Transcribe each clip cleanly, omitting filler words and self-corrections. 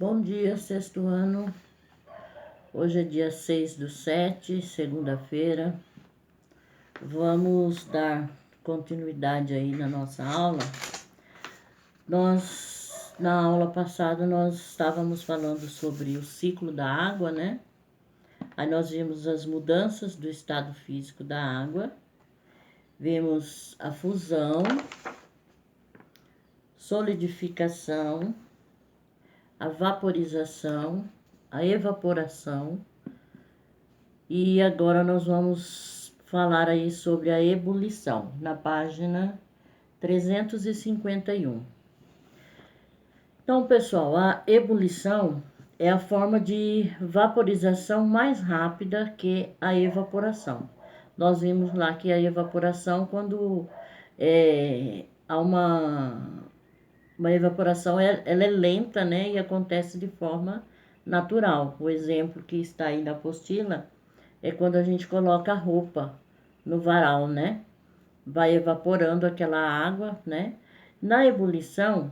Bom dia, sexto ano. Hoje é dia 6/7, segunda-feira. Vamos dar continuidade aí na nossa aula. Na aula passada, nós estávamos falando sobre o ciclo da água, né? Aí nós vimos as mudanças do estado físico da água. Vimos a fusão, solidificação, a vaporização, a evaporação. E agora nós vamos falar aí sobre a ebulição, na página 351. Então, pessoal, a ebulição é a forma de vaporização mais rápida que a evaporação. Nós vimos lá que a evaporação, quando há uma evaporação, ela é lenta, né? E acontece de forma natural. O exemplo que está aí na apostila é quando a gente coloca a roupa no varal, né? Vai evaporando aquela água, né? Na ebulição,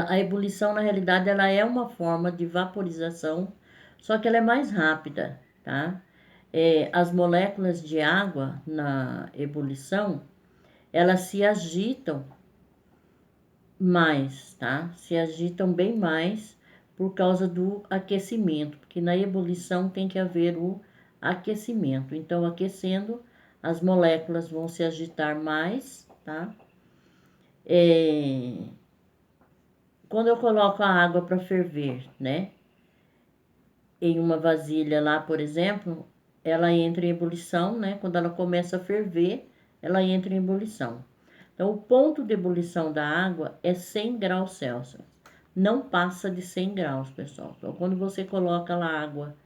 a ebulição, na realidade, ela é uma forma de vaporização, só que ela é mais rápida, tá? As moléculas de água na ebulição, elas se agitam mais, tá? Se agitam bem mais por causa do aquecimento, porque na ebulição tem que haver o aquecimento. Então, aquecendo, as moléculas vão se agitar mais, tá? Quando eu coloco a água para ferver, né? Em uma vasilha lá, por exemplo, ela entra em ebulição, né? Quando ela começa a ferver, ela entra em ebulição. Então, o ponto de ebulição da água é 100 graus Celsius. Não passa de 100 graus, pessoal. Então, quando você coloca a água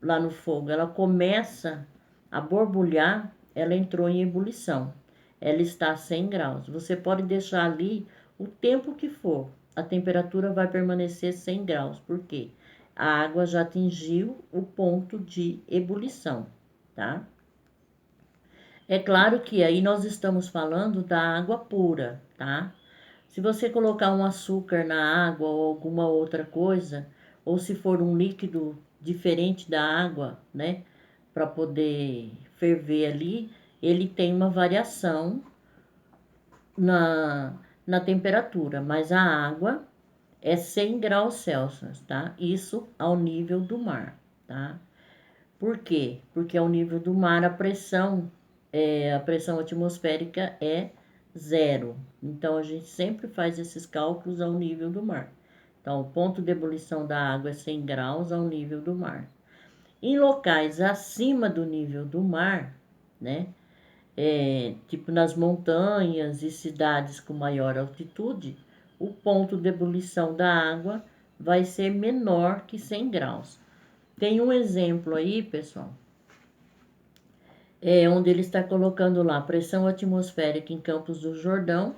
lá no fogo, ela começa a borbulhar, ela entrou em ebulição. Ela está a 100 graus. Você pode deixar ali o tempo que for. A temperatura vai permanecer 100 graus. Por quê? A água já atingiu o ponto de ebulição, tá? É claro que aí nós estamos falando da água pura, tá? Se você colocar um açúcar na água ou alguma outra coisa, ou se for um líquido diferente da água, né, para poder ferver ali, ele tem uma variação na temperatura, mas a água é 100 graus Celsius, tá? Isso ao nível do mar, tá? Por quê? Porque ao nível do mar a pressão atmosférica é zero. Então a gente sempre faz esses cálculos ao nível do mar. Então o ponto de ebulição da água é 100 graus ao nível do mar. Em locais acima do nível do mar, né? Tipo nas montanhas e cidades com maior altitude, o ponto de ebulição da água vai ser menor que 100 graus. Tem um exemplo aí, pessoal, onde ele está colocando lá pressão atmosférica em Campos do Jordão.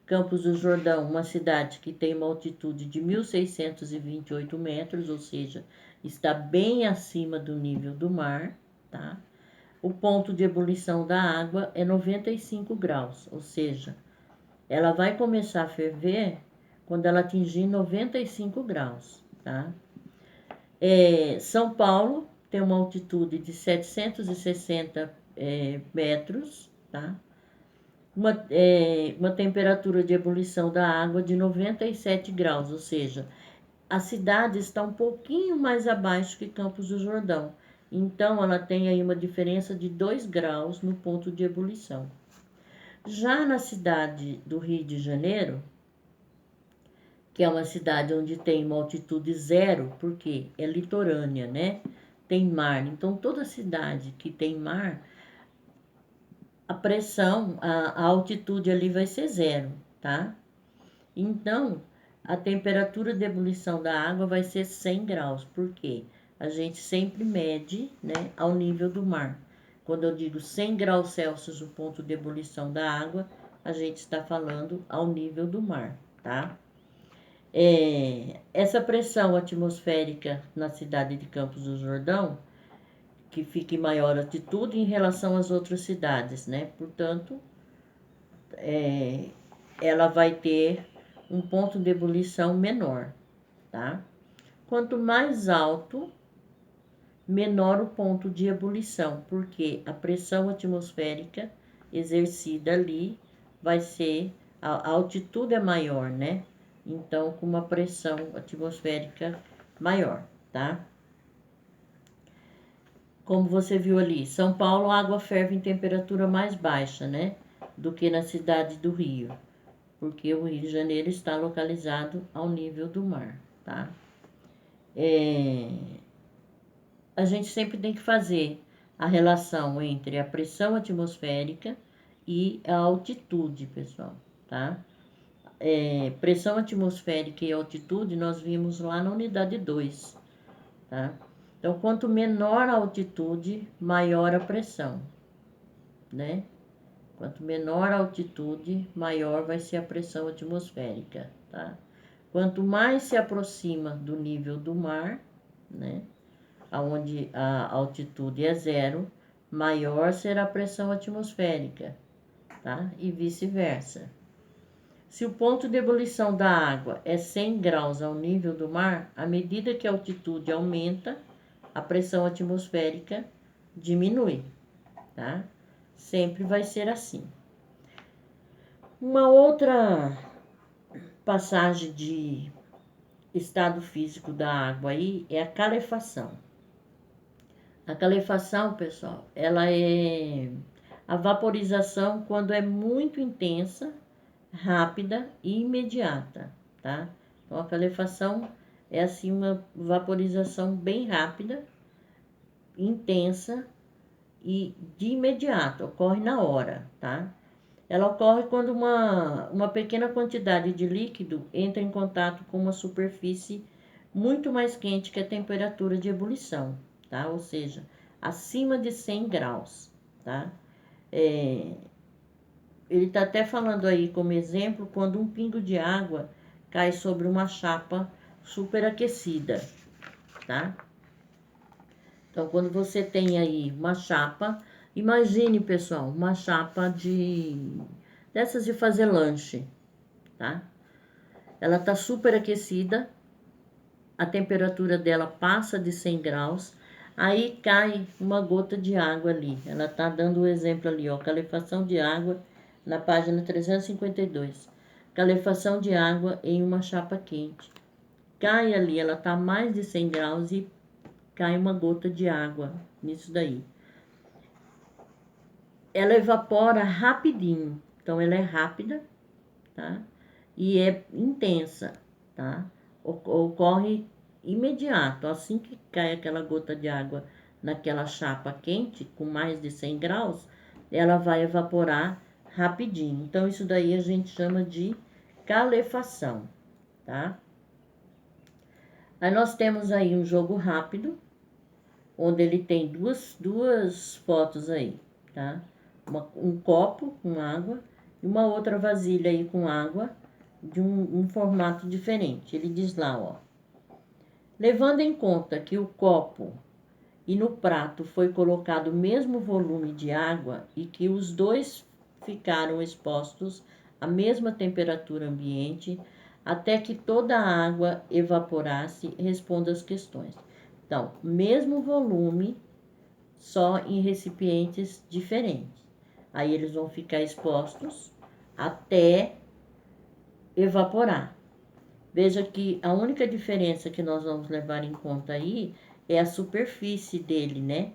Campos do Jordão, uma cidade que tem uma altitude de 1.628 metros, ou seja, está bem acima do nível do mar, tá? O ponto de ebulição da água é 95 graus, ou seja, ela vai começar a ferver quando ela atingir 95 graus, tá? São Paulo tem uma altitude de 760 metros, tá? Uma temperatura de ebulição da água de 97 graus, ou seja, a cidade está um pouquinho mais abaixo que Campos do Jordão. Então, ela tem aí uma diferença de 2 graus no ponto de ebulição. Já na cidade do Rio de Janeiro, que é uma cidade onde tem uma altitude zero, porque é litorânea, né? Tem mar. Então, toda cidade que tem mar, a pressão, a altitude ali vai ser zero, tá? Então, a temperatura de ebulição da água vai ser 100 graus, porque a gente sempre mede, né, ao nível do mar. Quando eu digo 100 graus Celsius, o ponto de ebulição da água, a gente está falando ao nível do mar, tá? Essa pressão atmosférica na cidade de Campos do Jordão, que fica em maior altitude em relação às outras cidades, né? Portanto, ela vai ter um ponto de ebulição menor, tá? Quanto mais alto, menor o ponto de ebulição, porque a pressão atmosférica exercida ali vai ser, a altitude é maior, né? Então, com uma pressão atmosférica maior, tá? Como você viu ali, São Paulo, a água ferve em temperatura mais baixa, né? Do que na cidade do Rio, porque o Rio de Janeiro está localizado ao nível do mar, tá? A gente sempre tem que fazer a relação entre a pressão atmosférica e a altitude, pessoal, tá? Pressão atmosférica e altitude nós vimos lá na unidade 2, tá? Então, quanto menor a altitude, maior a pressão, né? Quanto menor a altitude, maior vai ser a pressão atmosférica, tá? Quanto mais se aproxima do nível do mar, né? Onde a altitude é zero, maior será a pressão atmosférica, tá? E vice-versa. Se o ponto de ebulição da água é 100 graus ao nível do mar, à medida que a altitude aumenta, a pressão atmosférica diminui, tá? Sempre vai ser assim. Uma outra passagem de estado físico da água aí é a calefação. A calefação, pessoal, ela é a vaporização quando é muito intensa, rápida e imediata, tá? Então, a calefação é assim uma vaporização bem rápida, intensa e de imediato, ocorre na hora, tá? Ela ocorre quando uma pequena quantidade de líquido entra em contato com uma superfície muito mais quente que a temperatura de ebulição, tá? Ou seja, acima de 100 graus, tá? Ele está até falando aí como exemplo quando um pingo de água cai sobre uma chapa superaquecida, tá? Então, quando você tem aí uma chapa, imagine, pessoal, uma chapa dessas de fazer lanche, tá? Ela tá superaquecida, a temperatura dela passa de 100 graus, aí cai uma gota de água ali. Ela tá dando o exemplo ali, ó, calefação de água na página 352. Calefação de água em uma chapa quente. Cai ali, ela tá a mais de 100 graus e cai uma gota de água nisso daí. Ela evapora rapidinho, então ela é rápida, tá? E é intensa, tá? Ocorre imediato, assim que cai aquela gota de água naquela chapa quente, com mais de 100 graus, ela vai evaporar rapidinho. Então, isso daí a gente chama de calefação, tá? Aí nós temos aí um jogo rápido, onde ele tem duas fotos aí, tá? Um copo com água e uma outra vasilha aí com água de um formato diferente. Ele diz lá, ó. Levando em conta que o copo e no prato foi colocado o mesmo volume de água e que os dois ficaram expostos à mesma temperatura ambiente, até que toda a água evaporasse, responda as questões. Então, mesmo volume, só em recipientes diferentes. Aí eles vão ficar expostos até evaporar. Veja que a única diferença que nós vamos levar em conta aí é a superfície dele, né?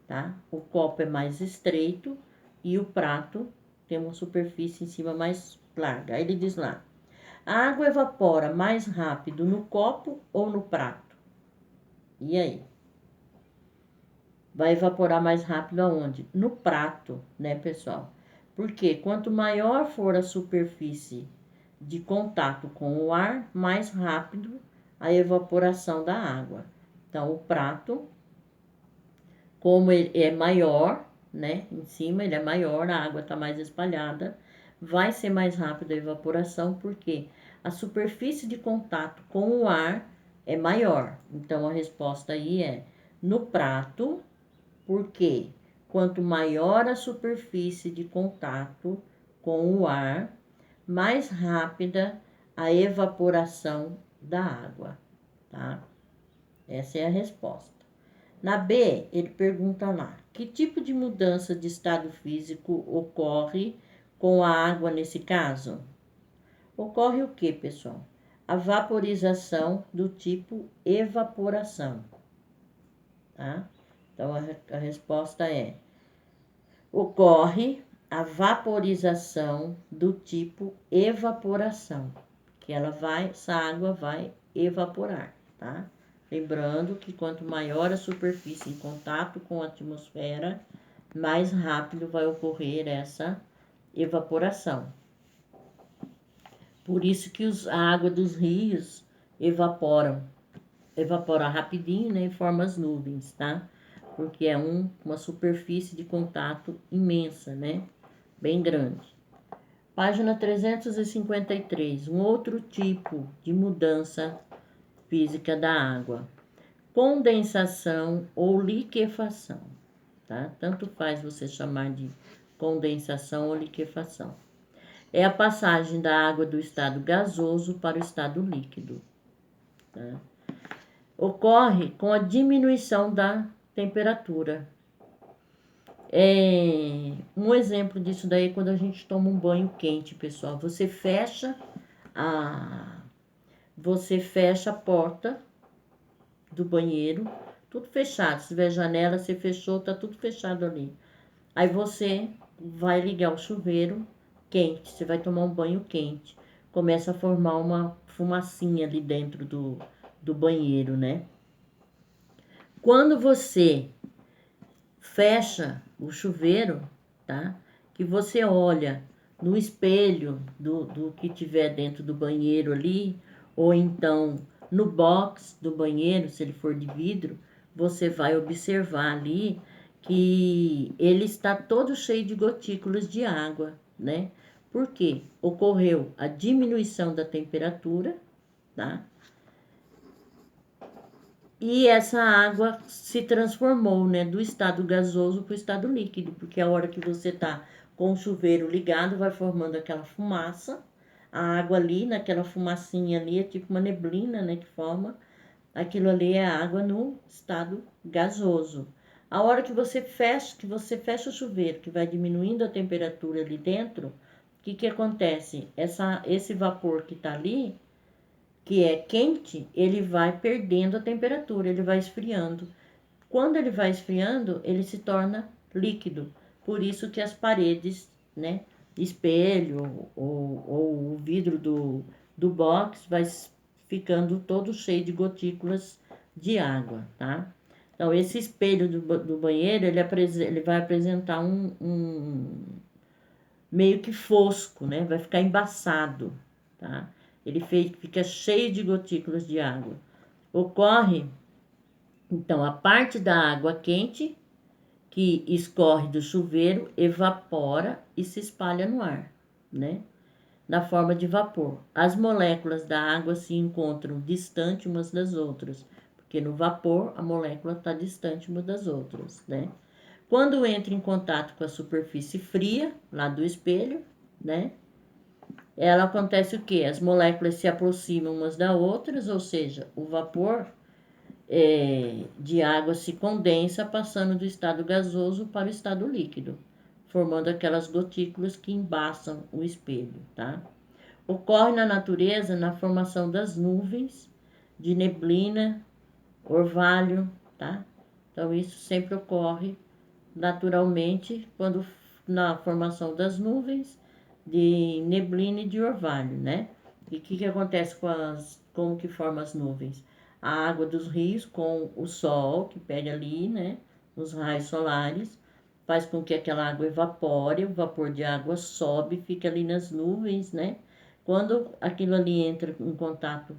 Tá? O copo é mais estreito e o prato tem uma superfície em cima mais larga. Aí ele diz lá: a água evapora mais rápido no copo ou no prato? E aí? Vai evaporar mais rápido aonde? No prato, né, pessoal? Porque quanto maior for a superfície de contato com o ar, mais rápido a evaporação da água. Então, o prato, como ele é maior, né, em cima ele é maior, a água está mais espalhada, vai ser mais rápida a evaporação, porque a superfície de contato com o ar é maior. Então, a resposta aí é no prato, porque quanto maior a superfície de contato com o ar, mais rápida a evaporação da água, tá? Essa é a resposta. Na B, ele pergunta lá: que tipo de mudança de estado físico ocorre com a água nesse caso? Ocorre o que, pessoal? A vaporização do tipo evaporação, tá? Então a resposta é: ocorre a vaporização do tipo evaporação, que essa água vai evaporar, tá? Lembrando que quanto maior a superfície em contato com a atmosfera, mais rápido vai ocorrer essa evaporação. Por isso que a água dos rios evapora rapidinho, né, e forma as nuvens, tá? Porque é uma superfície de contato imensa, né? Bem grande. Página 353, um outro tipo de mudança física da água. Condensação ou liquefação, tá? Tanto faz você chamar de condensação ou liquefação. É a passagem da água do estado gasoso para o estado líquido, tá? Ocorre com a diminuição da temperatura. Um exemplo disso daí é quando a gente toma um banho quente, pessoal. Você fecha a porta do banheiro, tudo fechado. Se tiver janela, você fechou, tá tudo fechado ali. Aí você vai ligar o chuveiro quente, você vai tomar um banho quente. Começa a formar uma fumacinha ali dentro do banheiro, né? Quando você fecha o chuveiro, tá? Que você olha no espelho do que tiver dentro do banheiro ali, ou então no box do banheiro, se ele for de vidro, você vai observar ali que ele está todo cheio de gotículas de água, né? Por quê? Ocorreu a diminuição da temperatura, tá? E essa água se transformou, né, do estado gasoso para o estado líquido, porque a hora que você tá com o chuveiro ligado, vai formando aquela fumaça, a água ali, naquela fumacinha ali, é tipo uma neblina, né, que forma, aquilo ali é a água no estado gasoso. A hora que você fecha o chuveiro, que vai diminuindo a temperatura ali dentro, o que acontece? Esse vapor que tá ali, que é quente, ele vai perdendo a temperatura, ele vai esfriando. Quando ele vai esfriando, ele se torna líquido. Por isso que as paredes, né, espelho ou o vidro do box vai ficando todo cheio de gotículas de água, tá? Então, esse espelho do banheiro, ele vai apresentar um meio que fosco, né? Vai ficar embaçado, tá? Ele fica cheio de gotículas de água. Ocorre, então, a parte da água quente que escorre do chuveiro evapora e se espalha no ar, né? Na forma de vapor. As moléculas da água se encontram distante umas das outras, porque no vapor a molécula está distante uma das outras, né? Quando entra em contato com a superfície fria, lá do espelho, né? Ela acontece o quê? As moléculas se aproximam umas das outras, ou seja, o vapor de água se condensa, passando do estado gasoso para o estado líquido, formando aquelas gotículas que embaçam o espelho, tá? Ocorre na natureza na formação das nuvens, de neblina, orvalho, tá? Então, isso sempre ocorre naturalmente quando na formação das nuvens, de neblina e de orvalho, né? E o que acontece como que forma as nuvens? A água dos rios com o sol que pega ali, né? Os raios solares, faz com que aquela água evapore, o vapor de água sobe, fica ali nas nuvens, né? Quando aquilo ali entra em contato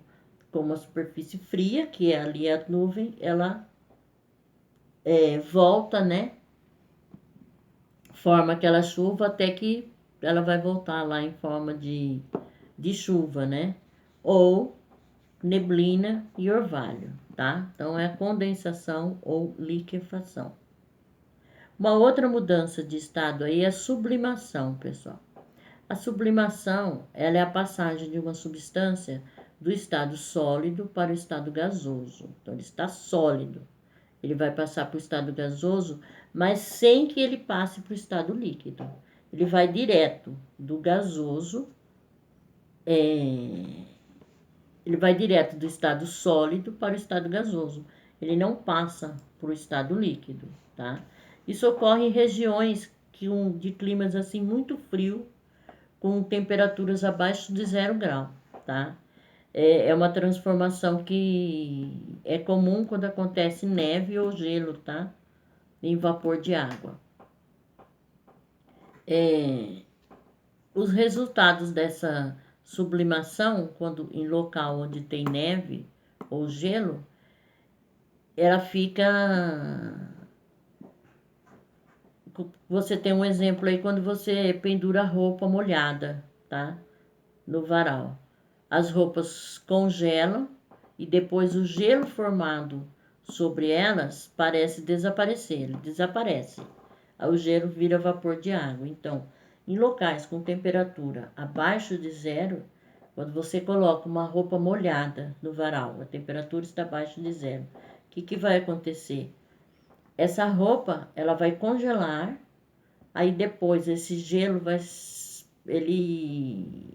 com uma superfície fria, que é ali a nuvem, ela volta, né? Forma aquela chuva até que ela vai voltar lá em forma de chuva, né? Ou neblina e orvalho, tá? Então é a condensação ou liquefação. Uma outra mudança de estado aí é a sublimação, pessoal. A sublimação, ela é a passagem de uma substância do estado sólido para o estado gasoso. Então, ele está sólido. Ele vai passar para o estado gasoso, mas sem que ele passe para o estado líquido. Ele vai direto do gasoso, ele vai direto do estado sólido para o estado gasoso. Ele não passa para o estado líquido, tá? Isso ocorre em regiões de climas assim muito frio, com temperaturas abaixo de 0 grau, tá? É uma transformação que é comum quando acontece neve ou gelo, tá? Em vapor de água. Os resultados dessa sublimação, quando em local onde tem neve ou gelo, ela fica. Você tem um exemplo aí quando você pendura roupa molhada, tá? No varal. As roupas congelam e depois o gelo formado sobre elas parece desaparecer, ele desaparece. Aí o gelo vira vapor de água. Então, em locais com temperatura abaixo de 0, quando você coloca uma roupa molhada no varal, a temperatura está abaixo de 0, o que vai acontecer? Essa roupa, ela vai congelar, aí depois esse gelo ele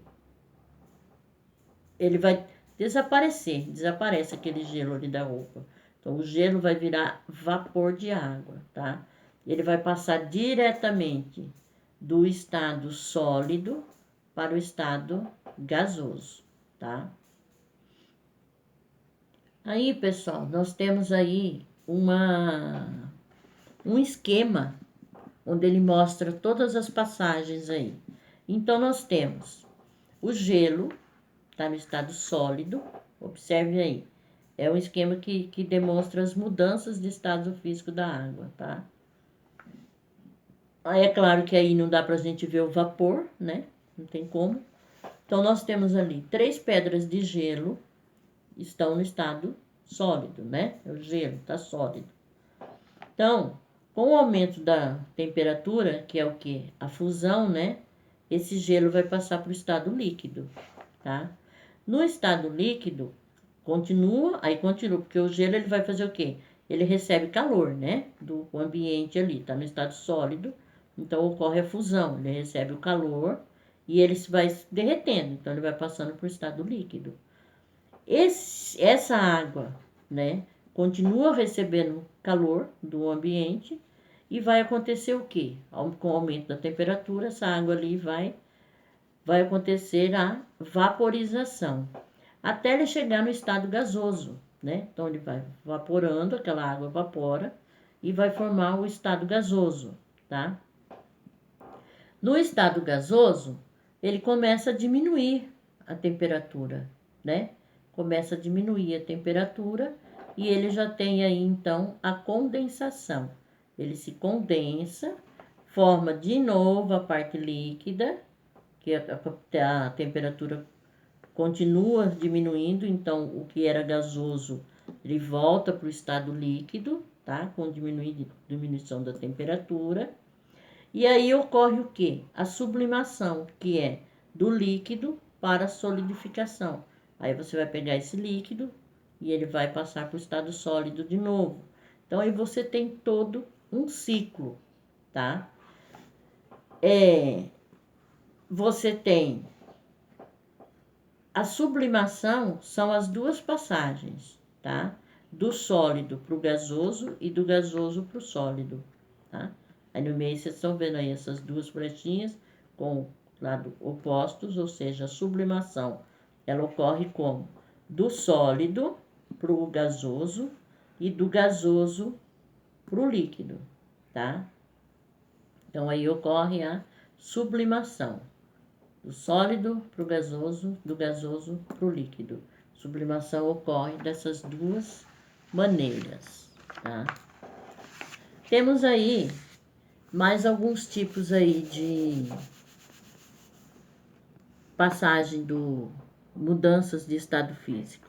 vai desaparecer, desaparece aquele gelo ali da roupa. Então, o gelo vai virar vapor de água, tá? Ele vai passar diretamente do estado sólido para o estado gasoso, tá? Aí, pessoal, nós temos aí um esquema onde ele mostra todas as passagens aí. Então, nós temos o gelo, está no estado sólido, observe aí. É um esquema que demonstra as mudanças de estado físico da água, tá? Aí é claro que aí não dá pra gente ver o vapor, né? Não tem como. Então, nós temos ali 3 pedras de gelo, estão no estado sólido, né? O gelo está sólido. Então, com o aumento da temperatura, que é o que? A fusão, né? Esse gelo vai passar para o estado líquido, tá? No estado líquido, continua, porque o gelo ele vai fazer o quê? Ele recebe calor, né? Do ambiente ali, tá no estado sólido, então ocorre a fusão, ele recebe o calor e ele vai se derretendo, então ele vai passando para o estado líquido. Essa água, né, continua recebendo calor do ambiente e vai acontecer o quê? Com o aumento da temperatura, essa água ali vai acontecer a vaporização, até ele chegar no estado gasoso, né? Então ele vai evaporando, aquela água evapora e vai formar o estado gasoso, tá? No estado gasoso, ele começa a diminuir a temperatura, né? Começa a diminuir a temperatura e ele já tem aí então a condensação. Ele se condensa, forma de novo a parte líquida, que a temperatura continua diminuindo, então o que era gasoso ele volta para o estado líquido, tá? Com diminuição da temperatura. E aí ocorre o que? A sublimação, que é do líquido para a solidificação. Aí você vai pegar esse líquido e ele vai passar para o estado sólido de novo. Então aí você tem todo um ciclo, tá? Você tem a sublimação, são as duas passagens, tá? Do sólido para o gasoso e do gasoso para o sólido, tá? Aí no meio vocês estão vendo aí essas duas flechinhas com lado opostos, ou seja, a sublimação, ela ocorre como? Do sólido para o gasoso e do gasoso para o líquido, tá? Então aí ocorre a sublimação. Do sólido para o gasoso, do gasoso para o líquido. Sublimação ocorre dessas duas maneiras, tá? Temos aí mais alguns tipos aí de passagem do mudanças de estado físico.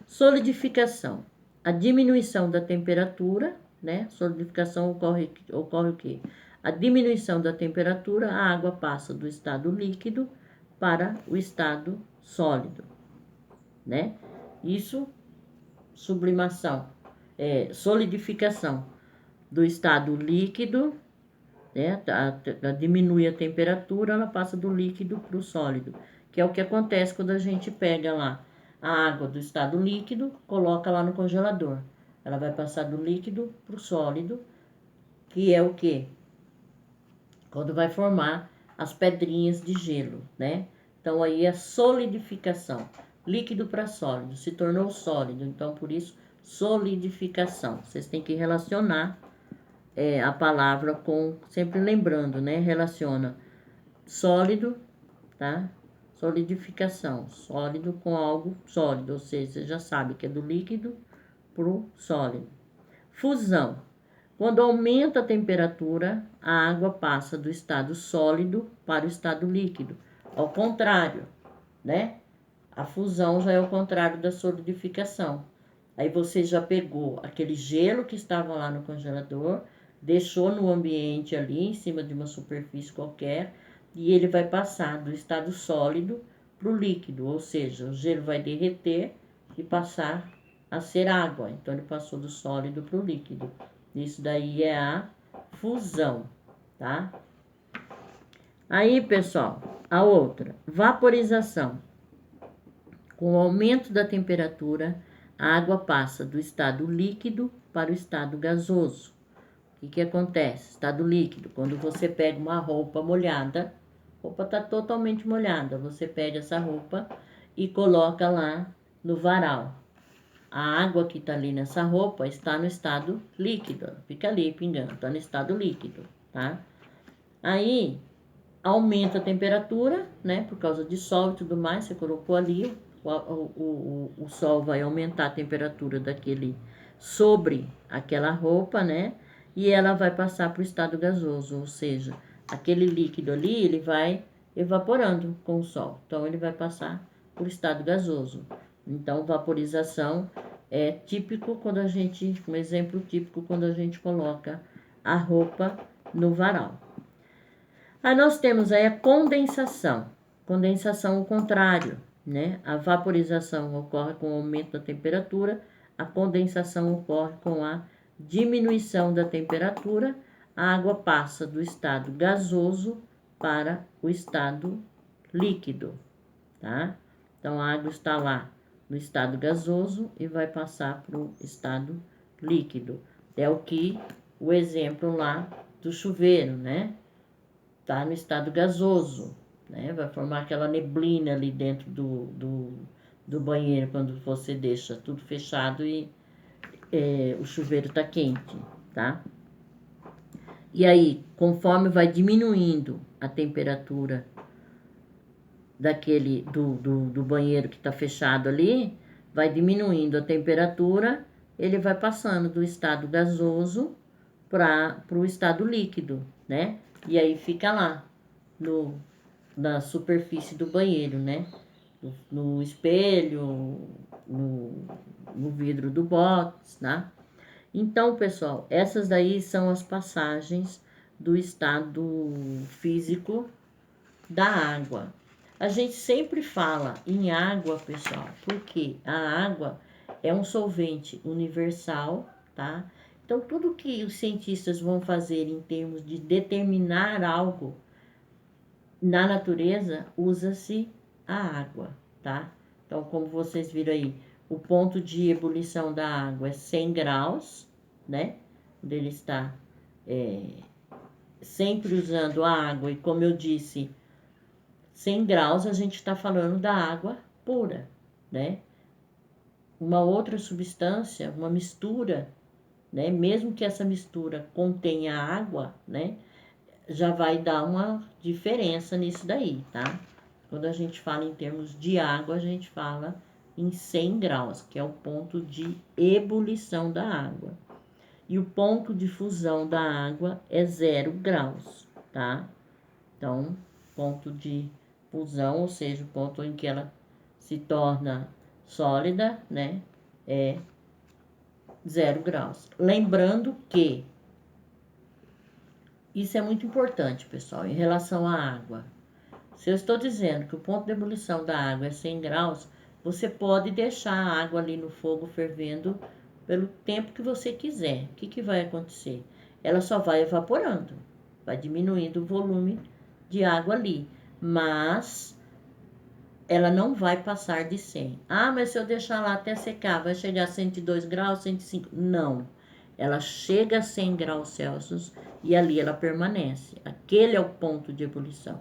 Solidificação, a diminuição da temperatura, né? Solidificação ocorre o quê? A diminuição da temperatura, a água passa do estado líquido para o estado sólido. né? Isso, sublimação, solidificação do estado líquido, né? Diminui a temperatura, ela passa do líquido para o sólido, que é o que acontece quando a gente pega lá a água do estado líquido, coloca lá no congelador. Ela vai passar do líquido para o sólido, que é o quê? Quando vai formar as pedrinhas de gelo, né? Então aí é solidificação, líquido para sólido, se tornou sólido, então por isso solidificação. Vocês têm que relacionar a palavra com, sempre lembrando, né? Relaciona sólido, tá? Solidificação, sólido com algo sólido, ou seja, você já sabe que é do líquido pro sólido. Fusão. Quando aumenta a temperatura, a água passa do estado sólido para o estado líquido. Ao contrário, né? A fusão já é o contrário da solidificação. Aí você já pegou aquele gelo que estava lá no congelador, deixou no ambiente ali, em cima de uma superfície qualquer, e ele vai passar do estado sólido para o líquido, ou seja, o gelo vai derreter e passar a ser água. Então ele passou do sólido para o líquido. Isso daí é a fusão, tá? Aí, pessoal, a outra, vaporização. Com o aumento da temperatura, a água passa do estado líquido para o estado gasoso. O que acontece? Estado líquido, quando você pega uma roupa molhada, a roupa está totalmente molhada, você pega essa roupa e coloca lá no varal. A água que está ali nessa roupa está no estado líquido, fica ali pingando, está no estado líquido, tá? Aí aumenta a temperatura, né? Por causa de sol e tudo mais, você colocou ali, o sol vai aumentar a temperatura daquele sobre aquela roupa, né? E ela vai passar para o estado gasoso, ou seja, aquele líquido ali, ele vai evaporando com o sol. Então, ele vai passar para o estado gasoso. Então, vaporização é típico quando a gente, um exemplo típico quando a gente coloca a roupa no varal. Aí nós temos aí a condensação. Condensação ao contrário, né? A vaporização ocorre com o aumento da temperatura, a condensação ocorre com a diminuição da temperatura, a água passa do estado gasoso para o estado líquido, tá? Então a água está lá no estado gasoso e vai passar para o estado líquido. É o exemplo lá do chuveiro, né? Tá no estado gasoso, né? Vai formar aquela neblina ali dentro do banheiro quando você deixa tudo fechado e o chuveiro tá quente, tá? E aí, conforme vai diminuindo a temperatura do banheiro que tá fechado ali, vai diminuindo a temperatura, ele vai passando do estado gasoso para o estado líquido, né? E aí fica lá, na superfície do banheiro, né? No espelho, no vidro do box, tá? Então, pessoal, essas daí são as passagens do estado físico da água. A gente sempre fala em água, pessoal, porque a água é um solvente universal, tá? Então, tudo que os cientistas vão fazer em termos de determinar algo na natureza, usa-se a água, tá? Então, como vocês viram aí, o ponto de ebulição da água é 100 graus, né? Onde ele está sempre usando a água, e como eu disse, 100 graus a gente está falando da água pura, né? Uma outra substância, uma mistura, né? Mesmo que essa mistura contenha água, né? Já vai dar uma diferença nisso daí, tá? Quando a gente fala em termos de água, a gente fala em 100 graus, que é o ponto de ebulição da água. E o ponto de fusão da água é 0 graus, tá? Então, ponto de fusão, ou seja, o ponto em que ela se torna sólida, né? É 0 graus. Lembrando que isso é muito importante, pessoal, em relação à água. Se eu estou dizendo que o ponto de ebulição da água é 100 graus, você pode deixar a água ali no fogo fervendo pelo tempo que você quiser. O que vai acontecer? Ela só vai evaporando, vai diminuindo o volume de água ali, mas ela não vai passar de 100. Ah, mas se eu deixar lá até secar, vai chegar a 102 graus, 105? Não, ela chega a 100 graus Celsius e ali ela permanece. Aquele é o ponto de ebulição.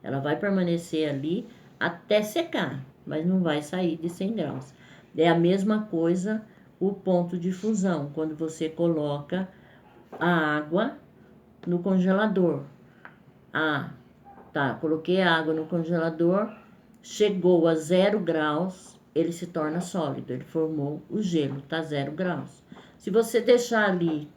Ela vai permanecer ali até secar, mas não vai sair de 100 graus. É a mesma coisa o ponto de fusão, quando você coloca a água no congelador. Ah, tá, coloquei a água no congelador, chegou a 0 graus, ele se torna sólido, ele formou o gelo, tá 0 graus. Se você deixar ali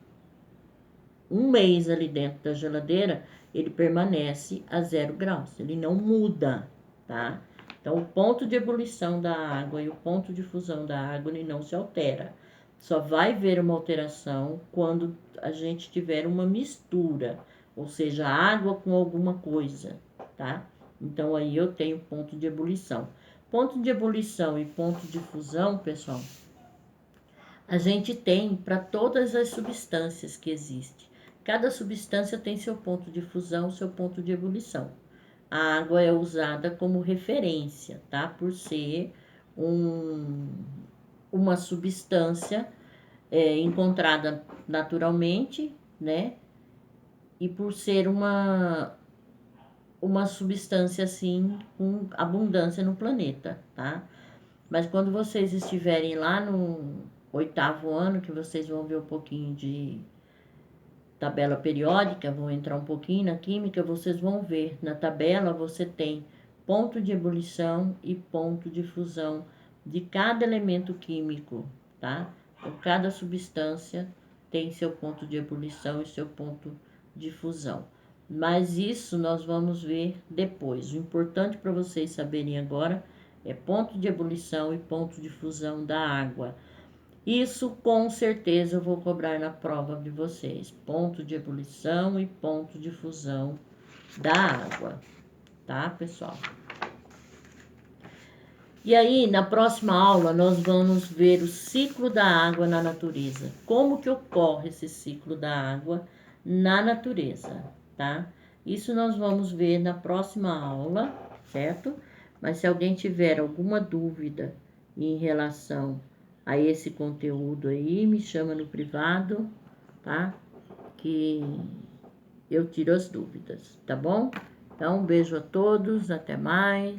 um mês ali dentro da geladeira, ele permanece a 0 graus, ele não muda, tá? Então, o ponto de ebulição da água e o ponto de fusão da água, ele não se altera. Só vai ver uma alteração quando a gente tiver uma mistura, ou seja, água com alguma coisa, tá? Então, aí eu tenho ponto de ebulição. Ponto de ebulição e ponto de fusão, pessoal, a gente tem para todas as substâncias que existem. Cada substância tem seu ponto de fusão, seu ponto de ebulição. A água é usada como referência, tá? Por ser uma substância encontrada naturalmente, né? E por ser uma substância assim com abundância no planeta, tá? Mas quando vocês estiverem lá no 8º ano, que vocês vão ver um pouquinho de tabela periódica, vão entrar um pouquinho na química, vocês vão ver na tabela você tem ponto de ebulição e ponto de fusão de cada elemento químico, tá? Então, cada substância tem seu ponto de ebulição e seu ponto de fusão. Mas isso nós vamos ver depois. O importante para vocês saberem agora é ponto de ebulição e ponto de fusão da água. Isso com certeza eu vou cobrar na prova de vocês. Ponto de ebulição e ponto de fusão da água, tá, pessoal? E aí, na próxima aula, nós vamos ver o ciclo da água na natureza. Como que ocorre esse ciclo da água na natureza, tá? Isso nós vamos ver na próxima aula, certo? Mas se alguém tiver alguma dúvida em relação a esse conteúdo aí, me chama no privado, tá? Que eu tiro as dúvidas, tá bom? Então, um beijo a todos, até mais.